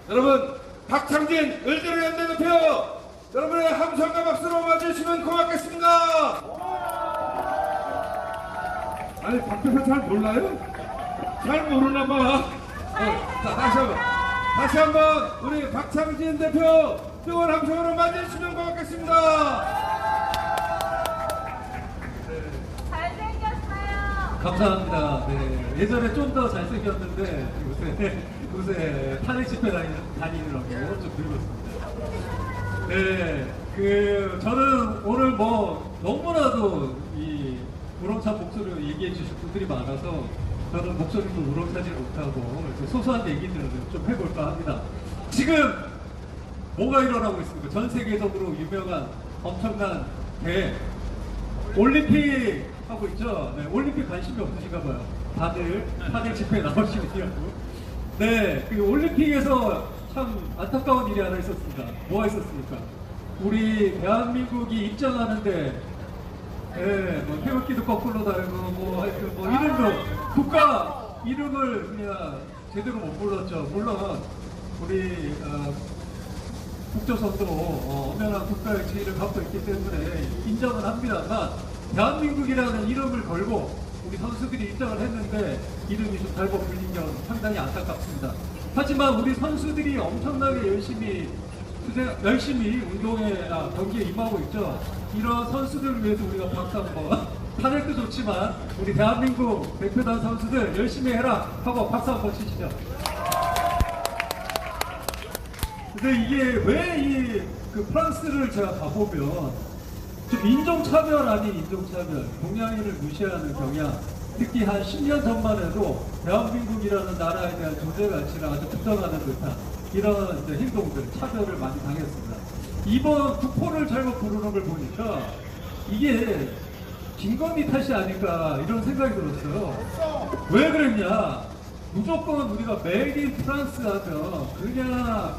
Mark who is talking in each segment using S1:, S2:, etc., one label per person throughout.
S1: 여러분, 박창진 을지로연대 대표 여러분의 함성과 박수로 맞으시면 고맙겠습니다. 아니, 박 대표 잘 몰라요? 잘 모르나봐. 다시 한번 우리 박창진 대표 뜨거운 함성으로 맞으시면 고맙겠습니다.
S2: 감사합니다. 네, 예전에 좀 더 잘생겼는데 요새 탄핵 집회 다니느라고 좀 늙었습니다. 네, 저는 오늘 너무나도 이 우렁찬 목소리로 얘기해 주실 분들이 많아서 저는 목소리도 우렁차지 못하고 소소한 얘기들을 좀 해볼까 합니다. 지금 뭐가 일어나고 있습니까? 전 세계적으로 유명한 엄청난 올림픽 하고 있죠. 네, 올림픽 관심이 없으신가 봐요. 다들 탄핵 집회에 나오시느냐고. 네, 그 올림픽에서 참 안타까운 일이 하나 있었습니다. 뭐가 있었습니까? 우리 대한민국이 입장하는데, 태극기도 거꾸로 달고, 이름도, 국가 이름을 그냥 제대로 못 불렀죠. 물론, 우리, 국조선도 엄연한 국가의 지위를 갖고 있기 때문에 인정은 합니다만, 대한민국이라는 이름을 걸고 우리 선수들이 입장을 했는데 이름이 좀 잘못 불린 건 상당히 안타깝습니다. 하지만 우리 선수들이 엄청나게 열심히 운동에 경기에 임하고 있죠. 이런 선수들을 위해서 우리가 박수 한번, 탄핵도 좋지만 우리 대한민국 대표단 선수들 열심히 해라 하고 박수 한번 치시죠. 근데 이게 왜 프랑스를 제가 가보면 좀 인종차별 아닌 인종차별, 동양인을 무시하는 경향, 특히 한 10년 전만 해도 대한민국이라는 나라에 대한 존재 가치를 아주 부정하는 듯한 이런 행동들, 차별을 많이 당했습니다. 이번 국포를 잘못 부르는 걸 보니까 이게 김건희 탓이 아닐까 이런 생각이 들었어요. 왜 그랬냐? 무조건 우리가 메이드 인 프랑스 하면 그냥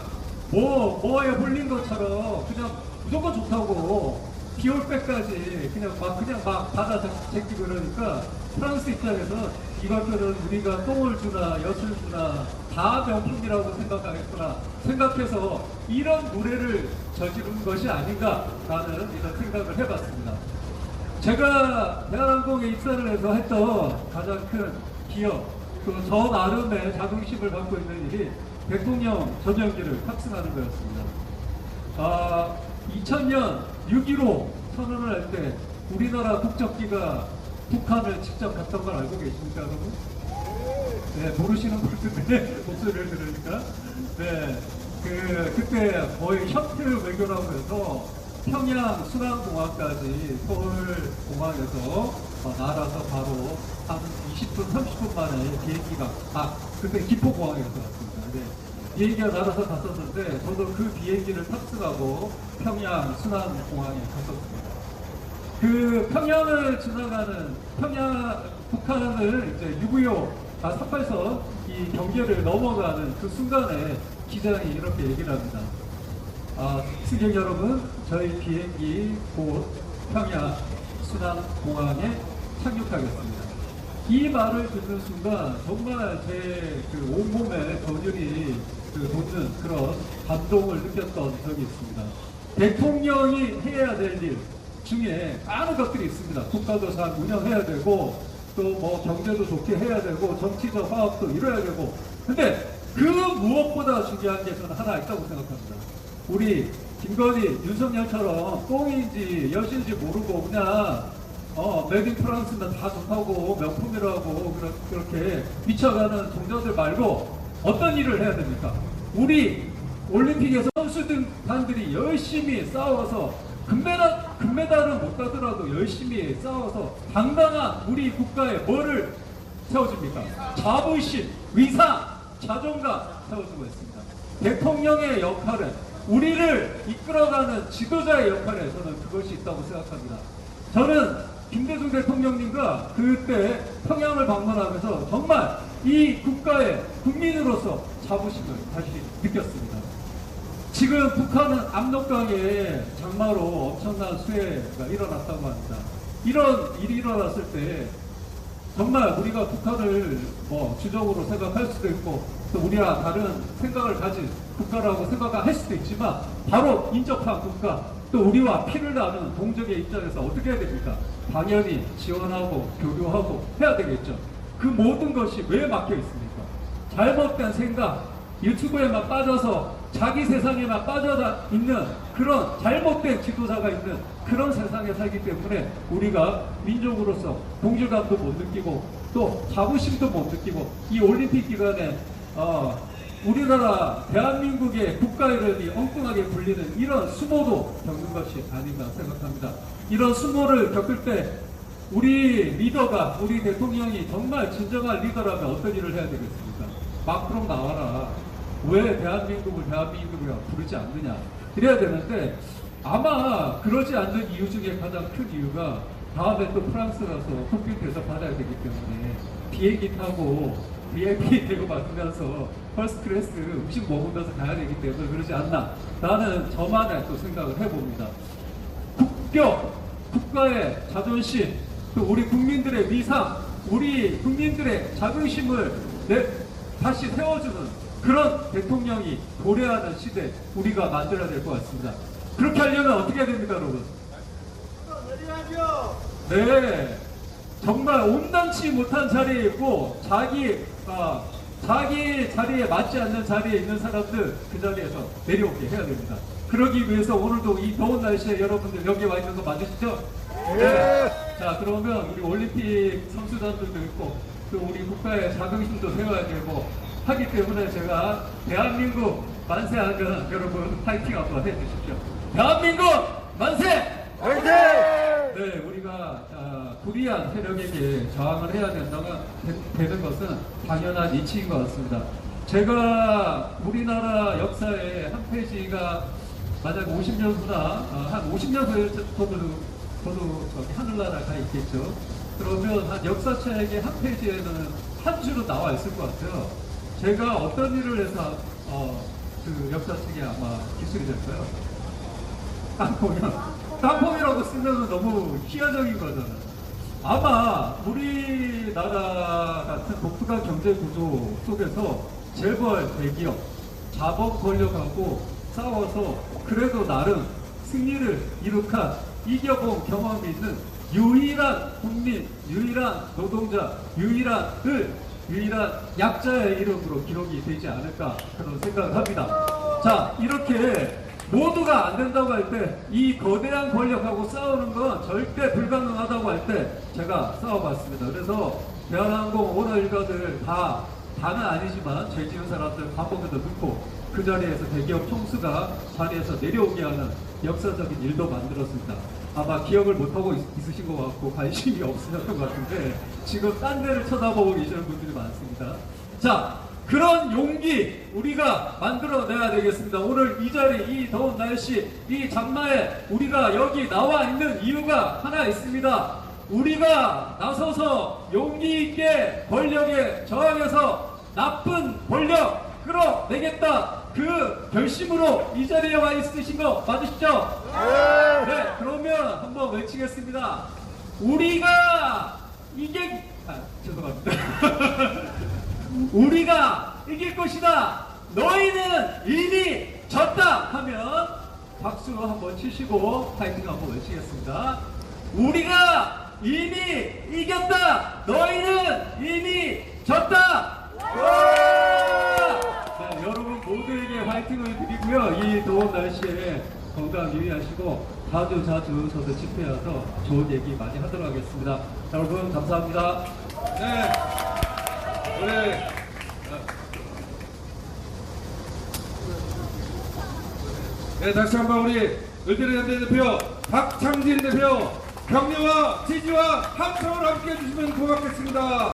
S2: 뭐에 홀린 것처럼 그냥 무조건 좋다고 비올백까지 그냥 막 받아 제끼고 그러니까 프랑스 입장에서 이것들은 우리가 똥을 주나 엿을 주나 다 명품이라고 생각하겠구나 생각해서 이런 무례를 저지른 것이 아닌가라는 이런 생각을 해봤습니다. 제가 대한항공에 입사를 해서 했던 가장 큰 기업, 저 나름의 자긍심을 갖고 있는 일이 대통령 전용기를 탑승하는 거였습니다. 2000년 6.15 선언을 할 때 우리나라 국적기가 북한을 직접 갔던 걸 알고 계십니까, 여러분? 네, 모르시는 분들의 목소리를 들으니까. 네, 그때 거의 셔틀 외교라고 해서 평양 순환공항까지 서울공항에서 날아서 바로 한 20분, 30분 만에 비행기가, 그때 기포공항에서 왔습니다. 네. 비행기가 날아서 갔었는데 저도 그 비행기를 탑승하고 평양 순환공항에 갔었습니다. 그 평양을 지나가는 북한을 이제 483선 이 경계를 넘어가는 그 순간에 기장이 이렇게 얘기를 합니다. 승객 여러분, 저희 비행기 곧 평양 순환공항에 착륙하겠습니다. 이 말을 듣는 순간 정말 제 온몸에 전율이 돋는 그런 감동을 느꼈던 적이 있습니다. 대통령이 해야 될 일 중에 많은 것들이 있습니다. 국가도 잘 운영해야 되고 또 경제도 좋게 해야 되고 정치적 화합도 이뤄야 되고, 근데 그 무엇보다 중요한 게 저는 하나 있다고 생각합니다. 우리 김건희, 윤석열처럼 똥인지 여신인지 모르고 그냥 메이드 인 프랑스는 다 좋다고 명품이라고 그렇게 미쳐가는 종자들 말고 어떤 일을 해야 됩니까? 우리 올림픽에서 선수단들이 열심히 싸워서 금메달은 못 따더라도 열심히 싸워서 당당한 우리 국가에 뭐를 세워줍니까? 자부심, 위상, 자존감 세워주고 있습니다. 대통령의 역할은 우리를 이끌어가는 지도자의 역할에 저는 그것이 있다고 생각합니다. 저는 김대중 대통령님과 그때 평양을 방문하면서 정말 이 국가의 국민으로서 자부심을 다시 느꼈습니다. 지금 북한은 압록강에 장마로 엄청난 수해가 일어났다고 합니다. 이런 일이 일어났을 때 정말 우리가 북한을 주적으로 생각할 수도 있고 또 우리와 다른 생각을 가진 국가라고 생각할 수도 있지만 바로 인접한 국가, 또 우리와 피를 나누는 동족의 입장에서 어떻게 해야 됩니까? 당연히 지원하고 교류하고 해야 되겠죠. 그 모든 것이 왜 막혀 있습니까? 잘못된 생각, 유튜브에만 빠져서 자기 세상에만 빠져 있는 그런 잘못된 지도자가 있는 그런 세상에 살기 때문에 우리가 민족으로서 동질감도 못 느끼고 또 자부심도 못 느끼고 이 올림픽 기간에 우리나라 대한민국의 국가 이름이 엉뚱하게 불리는 이런 수모도 겪는 것이 아닌가 생각합니다. 이런 수모를 겪을 때 우리 리더가, 우리 대통령이 정말 진정한 리더라면 어떤 일을 해야 되겠습니까? 마크롱 나와라. 왜 대한민국을 대한민국이라고 부르지 않느냐. 이래야 되는데 아마 그러지 않는 이유 중에 가장 큰 이유가 다음에 또 프랑스 가서 토끼 대접받아야 되기 때문에 비행기 타고 VIP 대고 받으면서 퍼스트 클래스 음식 먹으면서 가야 되기 때문에 그러지 않나. 나는 저만의 또 생각을 해봅니다. 국격, 국가의 자존심, 또 우리 국민들의 위상, 우리 국민들의 자긍심을 다시 세워주는 그런 대통령이 도래하는 시대 우리가 만들어야 될 것 같습니다. 그렇게 하려면 어떻게 해야 됩니까, 여러분? 네, 정말 온당치 못한 자리에 있고 자기 자리에 맞지 않는 자리에 있는 사람들 그 자리에서 내려오게 해야 됩니다. 그러기 위해서 오늘도 이 더운 날씨에 여러분들 여기 와 있는 거 맞으시죠? 네. 자, 그러면 우리 올림픽 선수단들도 있고 또 우리 국가의 자긍심도 세워야 되고 하기 때문에 제가 대한민국 만세하면 여러분 파이팅 한번 해주십시오. 대한민국 만세!
S1: 화이팅!
S2: 네, 우리가 불의한 세력에게 저항을 해야 되는 것은 당연한 이치인 것 같습니다. 제가 우리나라 역사의 한 페이지가 만약 50년 후나 한 50년 후에 저도 저기 하늘나라 가 있겠죠. 그러면 한 역사책의 한 페이지에는 한 줄은 나와 있을 것 같아요. 제가 어떤 일을 해서 그 역사책이 아마 기술이 될까요? 땅콩이라고 쓰면 너무 희화적인 거잖아요. 아마 우리나라 같은 독특한 경제 구조 속에서 재벌, 대기업, 자본 권력하고 싸워서 그래도 나름 승리를 이겨본 경험이 있는 유일한 국민, 유일한 노동자, 유일한 약자의 이름으로 기록이 되지 않을까 그런 생각을 합니다. 자, 이렇게 모두가 안 된다고 할 때 이 거대한 권력하고 싸우는 건 절대 불가능하다고 할 때 제가 싸워봤습니다. 그래서 대한항공 오너 일가들 다는 아니지만 죄 지은 사람들 감옥에도 넣고 그 자리에서 대기업 총수가 자리에서 내려오게 하는 역사적인 일도 만들었습니다. 아마 기억을 못하고 있으신 것 같고 관심이 없으셨던 것 같은데 지금 딴 데를 쳐다보고 계시는 분들이 많습니다. 자, 그런 용기 우리가 만들어내야 되겠습니다. 오늘 이 자리, 이 더운 날씨, 이 장마에 우리가 여기 나와 있는 이유가 하나 있습니다. 우리가 나서서 용기 있게 권력에 저항해서 나쁜 권력 끌어내겠다. 그 결심으로 이 자리에 와 있으신 거 맞으시죠? 네, 그러면 한번 외치겠습니다. 우리가 죄송합니다. 우리가 이길 것이다. 너희는 이미 졌다 하면 박수 한번 치시고 파이팅 한번 외치겠습니다. 우리가 이미 이겼다. 너희는 이미 졌다. 네, 여러분 모두에게 파이팅을 드리고요. 이 더운 날씨에 건강 유의하시고 자주 저도 집회와서 좋은 얘기 많이 하도록 하겠습니다. 여러분 감사합니다.
S1: 네. 네, 다시 한번 우리 을지로연대 대표 박창진 대표 격려와 지지와 함성을 함께 해주시면 고맙겠습니다.